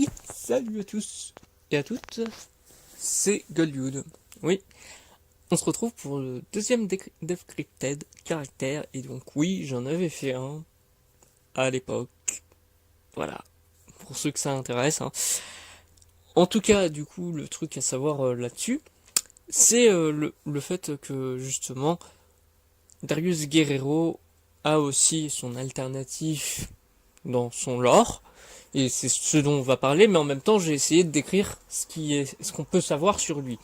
Oui, salut à tous et à toutes, c'est Goldwood. Oui, on se retrouve pour le deuxième Decrypted caractère, et donc oui, j'en avais fait un à l'époque. Voilà, pour ceux que ça intéresse. Hein. En tout cas, du coup, le truc à savoir là-dessus, c'est le fait que justement, Darius Guerrero a aussi son alternatif dans son lore, et c'est ce dont on va parler, mais en même temps j'ai essayé de décrire ce qu'on peut savoir sur lui.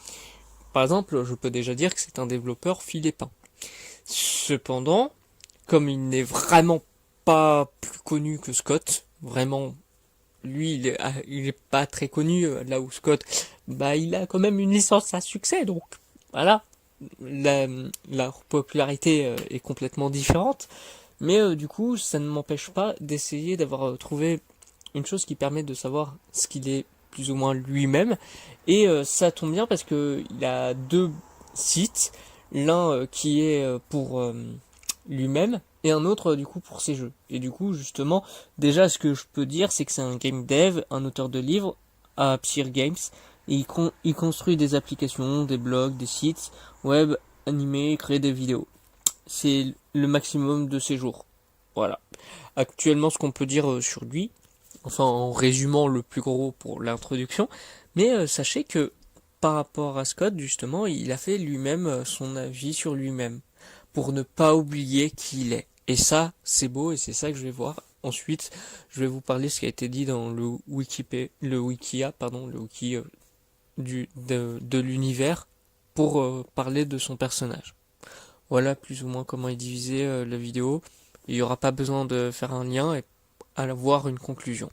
Par exemple, je peux déjà dire que c'est un développeur philippin. Cependant, comme il n'est vraiment pas plus connu que Scott, vraiment, lui il est pas très connu, là où Scott, bah il a quand même une licence à succès, donc voilà, la, la popularité est complètement différente, mais du coup ça ne m'empêche pas d'essayer d'avoir trouvé une chose qui permet de savoir ce qu'il est plus ou moins lui-même. Et ça tombe bien parce que il a deux sites, l'un qui est pour lui-même et un autre du coup pour ses jeux. Et du coup justement, déjà ce que je peux dire c'est que c'est un game dev, un auteur de livres à Psyr Games. Et il construit des applications, des blogs, des sites web, animés, crée des vidéos. C'est le maximum de ses jours. Voilà. Actuellement, ce qu'on peut dire sur lui, enfin en résumant le plus gros pour l'introduction, mais sachez que par rapport à Scott, justement, il a fait lui-même son avis sur lui-même, pour ne pas oublier qui il est. Et ça, c'est beau, et c'est ça que je vais voir. Ensuite, je vais vous parler ce qui a été dit dans le Wikia, pardon, le wiki de l'univers, pour parler de son personnage. Voilà plus ou moins comment est divisé la vidéo. Il n'y aura pas besoin de faire un lien et avoir une conclusion.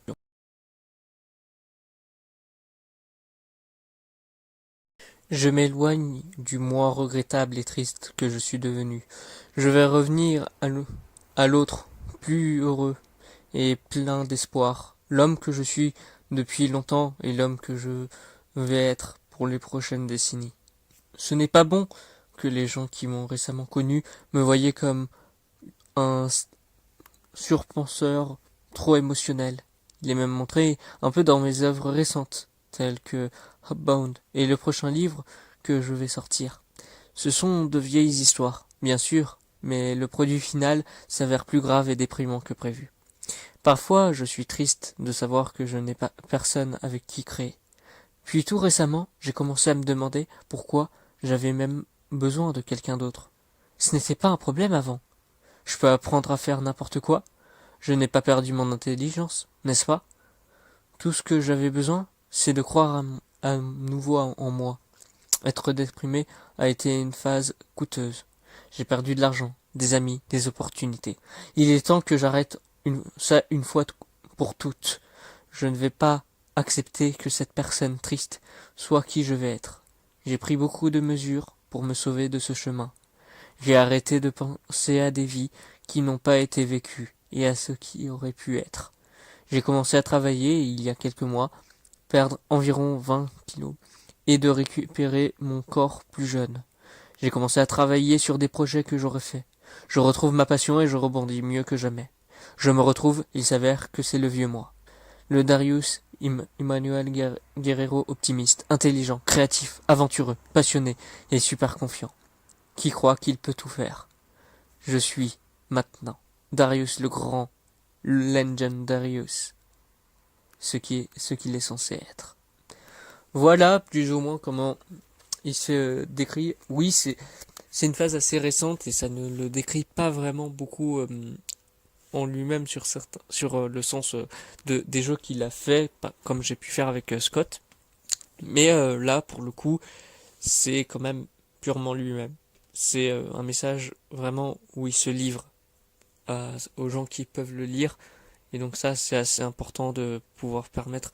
Je m'éloigne du moi regrettable et triste que je suis devenu. Je vais revenir à l'autre, plus heureux et plein d'espoir. L'homme que je suis depuis longtemps et l'homme que je vais être pour les prochaines décennies. Ce n'est pas bon que les gens qui m'ont récemment connu me voyaient comme un surpenseur trop émotionnel. Il est même montré un peu dans mes œuvres récentes, telles que Hopbound et le prochain livre que je vais sortir. Ce sont de vieilles histoires, bien sûr, mais le produit final s'avère plus grave et déprimant que prévu. Parfois, je suis triste de savoir que je n'ai pas personne avec qui créer. Puis tout récemment, j'ai commencé à me demander pourquoi j'avais même besoin de quelqu'un d'autre. Ce n'était pas un problème avant. Je peux apprendre à faire n'importe quoi. Je n'ai pas perdu mon intelligence, n'est-ce pas? Tout ce que j'avais besoin, c'est de croire à nouveau en moi. Être déprimé a été une phase coûteuse. J'ai perdu de l'argent, des amis, des opportunités. Il est temps que j'arrête ça une fois pour toutes. Je ne vais pas accepter que cette personne triste soit qui je vais être. J'ai pris beaucoup de mesures pour me sauver de ce chemin. J'ai arrêté de penser à des vies qui n'ont pas été vécues et à ce qui aurait pu être. J'ai commencé à travailler il y a quelques mois, perdre environ 20 kilos et de récupérer mon corps plus jeune. J'ai commencé à travailler sur des projets que j'aurais faits. Je retrouve ma passion et je rebondis mieux que jamais. Je me retrouve, il s'avère que c'est le vieux moi. Le Darius Emmanuel Guerrero optimiste, intelligent, créatif, aventureux, passionné et super confiant. Qui croit qu'il peut tout faire. Je suis, maintenant, Darius le Grand, Legend Darius, ce qu'il est censé être. Voilà plus ou moins comment il se décrit. Oui, c'est une phase assez récente et ça ne le décrit pas vraiment beaucoup en lui-même sur le sens des jeux qu'il a fait, comme j'ai pu faire avec Scott. Mais là, pour le coup, c'est quand même purement lui-même. C'est un message vraiment où il se livre aux gens qui peuvent le lire. Et donc ça, c'est assez important de pouvoir permettre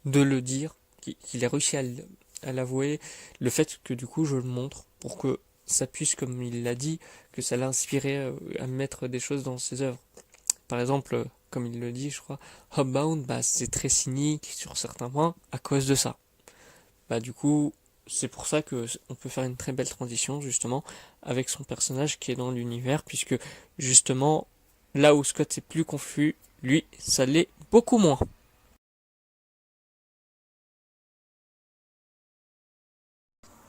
de le dire, qu'il ait réussi à l'avouer. Le fait que du coup je le montre pour que ça puisse, comme il l'a dit, que ça l'a inspiré à mettre des choses dans ses œuvres. Par exemple, comme il le dit, je crois, Hopbound, bah, c'est très cynique sur certains points à cause de ça. Bah, du coup, c'est pour ça que on peut faire une très belle transition justement avec son personnage qui est dans l'univers, puisque justement là où Scott est plus confus, lui, ça l'est beaucoup moins.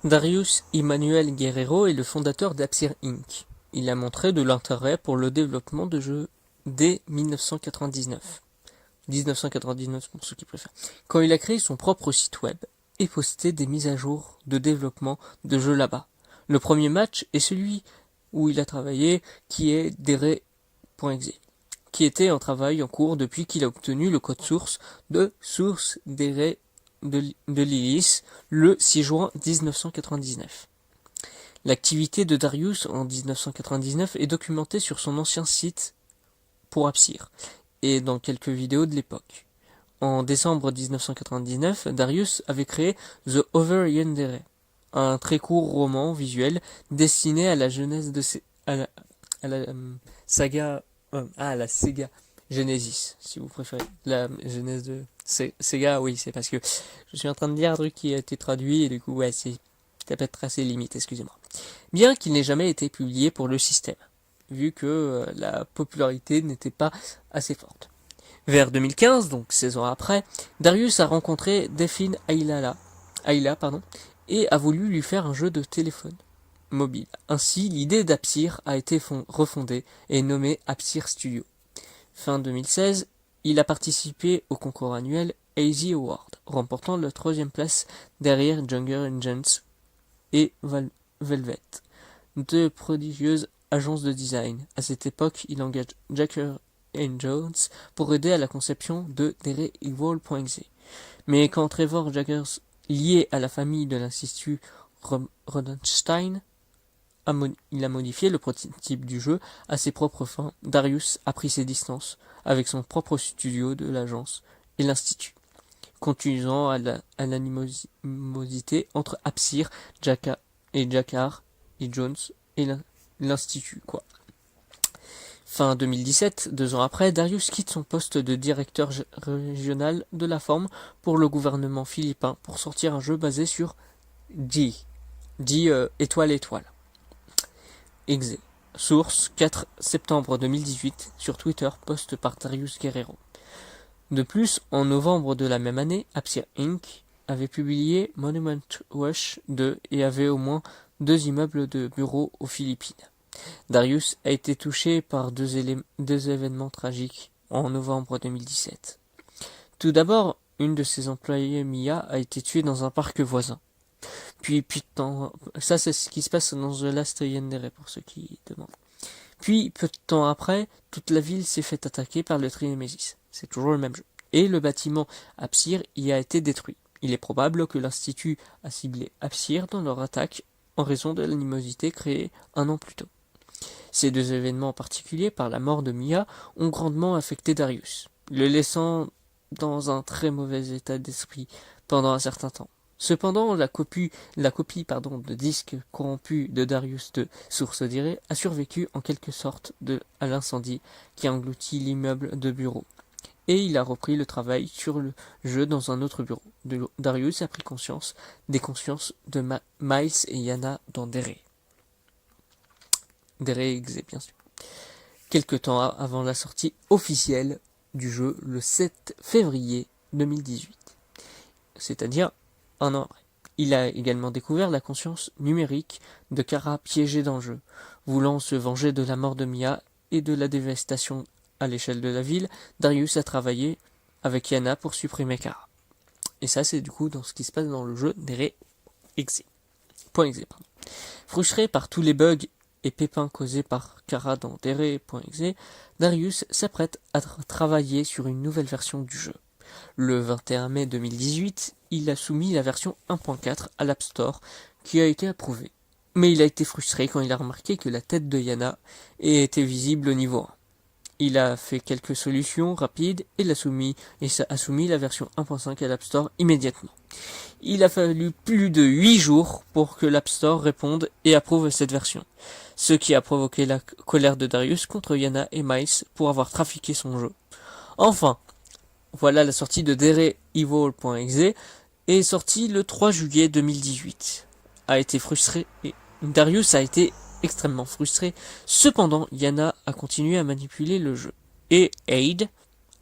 Darius Emmanuel Guerrero est le fondateur d'Apsir Inc. Il a montré de l'intérêt pour le développement de jeux dès 1999. 1999 pour ceux qui préfèrent. Quand il a créé son propre site web et posté des mises à jour de développement de jeux là-bas. Le premier match est celui où il a travaillé, qui est Dere.exe, qui était en travail en cours depuis qu'il a obtenu le code source de Source Dere de Lilith le 6 juin 1999. L'activité de Darius en 1999 est documentée sur son ancien site pour Apsir et dans quelques vidéos de l'époque. En décembre 1999, Darius avait créé The Over Yandere, un très court roman visuel destiné à la jeunesse de saga à la Sega Genesis, si vous préférez. La genèse de Sega, oui, c'est parce que je suis en train de dire un truc qui a été traduit et du coup, ouais, ça peut être assez limite, excusez-moi. Bien qu'il n'ait jamais été publié pour le système, vu que la popularité n'était pas assez forte. Vers 2015, donc 16 ans après, Darius a rencontré Delphine Ayla, et a voulu lui faire un jeu de téléphone mobile. Ainsi, l'idée d'Apsir a été refondée et nommée Apsir Studio. Fin 2016, il a participé au concours annuel AZ Award, remportant la 3e place derrière Jungle Engines et Velvet, deux prodigieuses agences de design. À cette époque, il engage Jacker Jones pour aider à la conception de Dere.exe. Mais quand Trevor Jaggers, lié à la famille de l'Institut Rodenstein, il a modifié le prototype du jeu à ses propres fins, Darius a pris ses distances avec son propre studio de l'agence et l'Institut, conduisant à l'animosité entre Apsir, Jackar et Jones et l'Institut, quoi. Fin 2017, 2 ans après, Darius quitte son poste de directeur régional de la forme pour le gouvernement philippin pour sortir un jeu basé sur étoile. Exe. Source 4 septembre 2018 sur Twitter, post par Darius Guerrero. De plus, en novembre de la même année, Apsir Inc. avait publié Monument Rush 2 et avait au moins 2 immeubles de bureaux aux Philippines. Darius a été touché par deux événements tragiques en novembre 2017. Tout d'abord, une de ses employées, Mia, a été tuée dans un parc voisin. Puis peu de temps, ça c'est ce qui se passe dans The Last Yandere pour ceux qui demandent. Puis peu de temps après, toute la ville s'est fait attaquer par le Trinémésis. C'est toujours le même jeu. Et le bâtiment Apsir y a été détruit. Il est probable que l'Institut a ciblé Apsir dans leur attaque en raison de l'animosité créée un an plus tôt. Ces deux événements en particulier, par la mort de Mia, ont grandement affecté Darius, le laissant dans un très mauvais état d'esprit pendant un certain temps. Cependant, la copie de disque corrompu de Darius de Source Dere a survécu en quelque sorte à l'incendie qui a englouti l'immeuble de bureau. Et il a repris le travail sur le jeu dans un autre bureau. Darius a pris des consciences de Miles et Yana dans Dere.exe, bien sûr. Quelque temps avant la sortie officielle du jeu, le 7 février 2018. C'est-à-dire un an après. Il a également découvert la conscience numérique de Kara piégée dans le jeu. Voulant se venger de la mort de Mia et de la dévastation à l'échelle de la ville, Darius a travaillé avec Yana pour supprimer Kara. Et ça, c'est du coup dans ce qui se passe dans le jeu Dere.exe. Frustré par tous les bugs et pépins causés par Kara dans Dere.exe, Darius s'apprête à travailler sur une nouvelle version du jeu. Le 21 mai 2018, il a soumis la version 1.4 à l'App Store, qui a été approuvée. Mais il a été frustré quand il a remarqué que la tête de Yana était visible au niveau 1. Il a fait quelques solutions rapides et a soumis la version 1.5 à l'App Store immédiatement. Il a fallu plus de 8 jours pour que l'App Store réponde et approuve cette version, ce qui a provoqué la colère de Darius contre Yana et Miles pour avoir trafiqué son jeu. Enfin, voilà, la sortie de Dere.exe est sortie le 3 juillet 2018. Darius a été extrêmement frustré. Cependant, Yana a continué à manipuler le jeu. Et Aid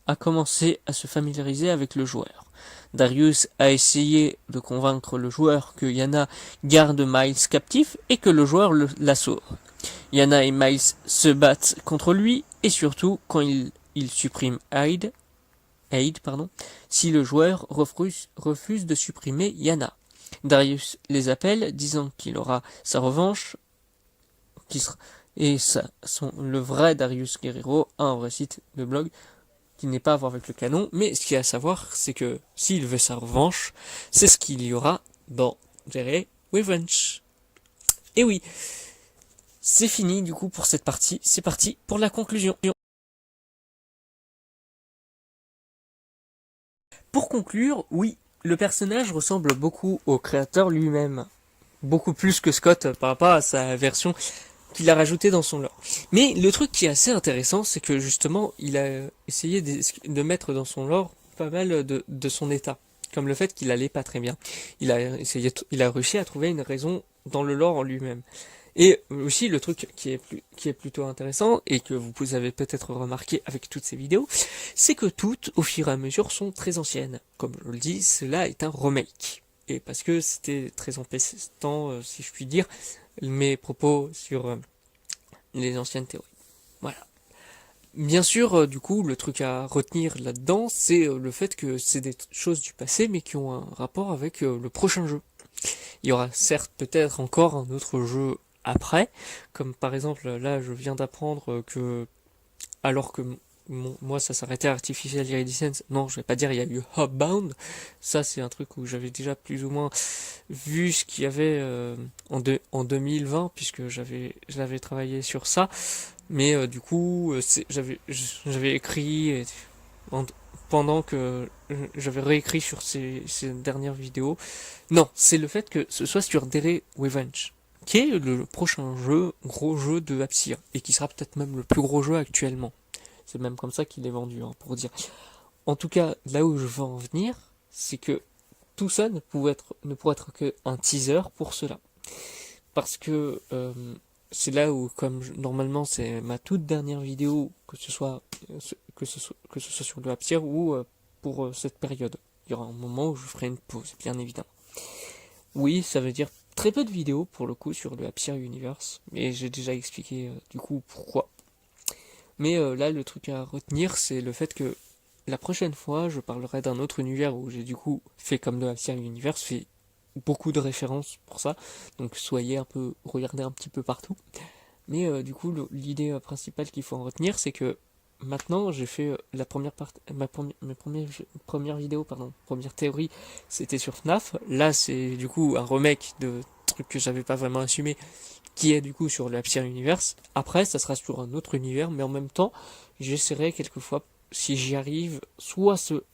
a commencé à se familiariser avec le joueur. Darius a essayé de convaincre le joueur que Yana garde Miles captif et que le joueur la sauve. Yana et Miles se battent contre lui et surtout quand il supprime Hyde, si le joueur refuse de supprimer Yana. Darius les appelle, disant qu'il aura sa revanche, le vrai Darius Guerrero a un vrai site de blog qui n'est pas à voir avec le canon, mais ce qu'il y a à savoir, c'est que s'il veut sa revanche, c'est ce qu'il y aura dans Jerry Revenge. Et oui, c'est fini du coup pour cette partie, c'est parti pour la conclusion. Pour conclure, oui, le personnage ressemble beaucoup au créateur lui-même. Beaucoup plus que Scott par rapport à sa version qu'il a rajoutée dans son lore. Mais le truc qui est assez intéressant, c'est que justement, il a essayé de mettre dans son lore pas mal de son état. Comme le fait qu'il allait pas très bien. Il a réussi à trouver une raison dans le lore en lui-même. Et aussi le truc qui est plutôt intéressant et que vous avez peut-être remarqué avec toutes ces vidéos, c'est que toutes, au fur et à mesure, sont très anciennes. Comme je le dis, cela est un remake. Et parce que c'était très empestant, si je puis dire, mes propos sur les anciennes théories. Voilà. Bien sûr, du coup, le truc à retenir là-dedans, c'est le fait que c'est des choses du passé, mais qui ont un rapport avec le prochain jeu. Il y aura certes peut-être encore un autre jeu après, comme par exemple là je viens d'apprendre que alors que moi ça s'arrêtait à Artificial Iridescence, non je vais pas dire il y a eu Hopbound, ça c'est un truc où j'avais déjà plus ou moins vu ce qu'il y avait en 2020 puisque j'avais travaillé sur ça, mais du coup j'avais écrit pendant que j'avais réécrit sur ces dernières vidéos. Non, c'est le fait que ce soit sur Derry Revenge, qui est le prochain gros jeu de Apsir, et qui sera peut-être même le plus gros jeu actuellement. C'est même comme ça qu'il est vendu, hein, pour dire. En tout cas, là où je veux en venir, c'est que tout ça ne pourrait être qu'un teaser pour cela. Parce que c'est là où, normalement c'est ma toute dernière vidéo, que ce soit sur le Apsir ou pour cette période. Il y aura un moment où je ferai une pause, bien évidemment. Oui, ça veut dire très peu de vidéos pour le coup sur le Apsir Universe, mais j'ai déjà expliqué du coup pourquoi. Mais là, le truc à retenir, c'est le fait que la prochaine fois, je parlerai d'un autre univers où j'ai du coup fait comme le Apsir Universe, fait beaucoup de références pour ça, donc regardez un petit peu partout. Mais du coup, l'idée principale qu'il faut en retenir, c'est que maintenant, j'ai fait la première partie, première vidéo, première théorie, c'était sur FNAF. Là, c'est du coup un remake de trucs que j'avais pas vraiment assumé, qui est du coup sur le Apsir Universe. Après, ça sera sur un autre univers, mais en même temps, j'essaierai quelquefois, si j'y arrive,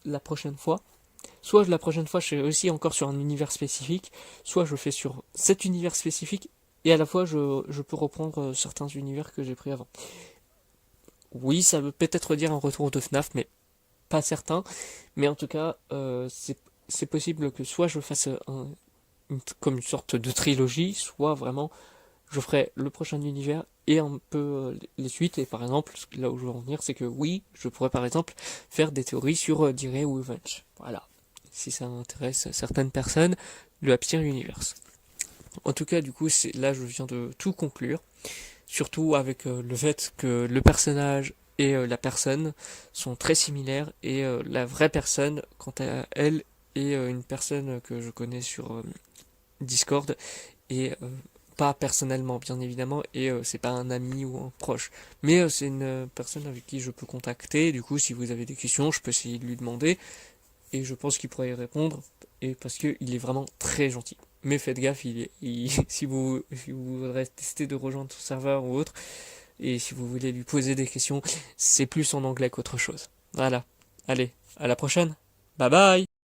la prochaine fois, soit la prochaine fois je fais aussi encore sur un univers spécifique, soit je fais sur cet univers spécifique, et à la fois je peux reprendre certains univers que j'ai pris avant. Oui, ça veut peut-être dire un retour de FNAF, mais pas certain. Mais en tout cas, c'est possible que soit je fasse comme une sorte de trilogie, soit vraiment je ferai le prochain univers et un peu les suites. Et par exemple, là où je veux en venir, c'est que oui, je pourrais par exemple faire des théories sur Derry Revenge. Voilà. Si ça intéresse certaines personnes, le Apsir Universe. En tout cas, du coup, là je viens de tout conclure. Surtout avec le fait que le personnage et la personne sont très similaires et la vraie personne, quant à elle, est une personne que je connais sur Discord et pas personnellement bien évidemment et c'est pas un ami ou un proche mais c'est une personne avec qui je peux contacter. Du coup si vous avez des questions je peux essayer de lui demander et je pense qu'il pourrait y répondre et parce qu'il est vraiment très gentil. Mais faites gaffe, si vous voudrez tester de rejoindre son serveur ou autre, et si vous voulez lui poser des questions, c'est plus en anglais qu'autre chose. Voilà. Allez, à la prochaine. Bye bye.